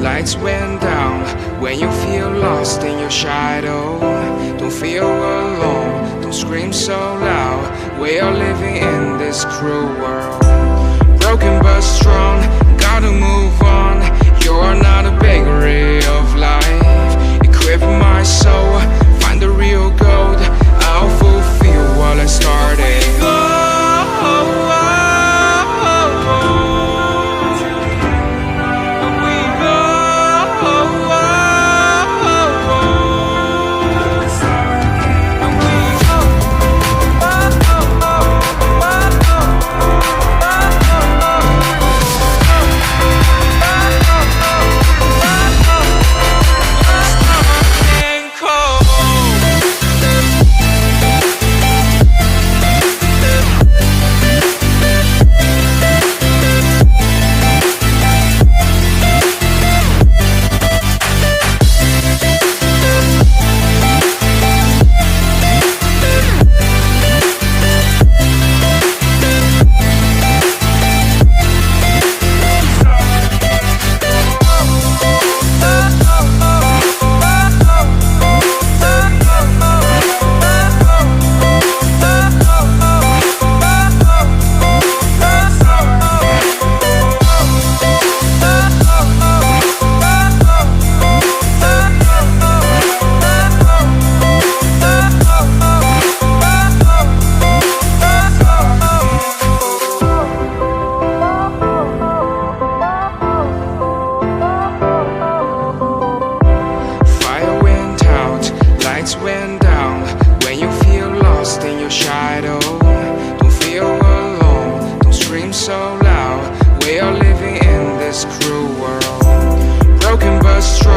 lights went down. When you feel lost in your shadow, don't feel alone, don't scream so loud. We are living in this cruel world, broken but strong, gotta move on. You're not a bakery of life. Equip my soul, find the real gold. I'll fulfill what I started. Went down. When you feel lost in your shadow, don't feel alone, don't scream so loud. We are living in this cruel world, broken but strong.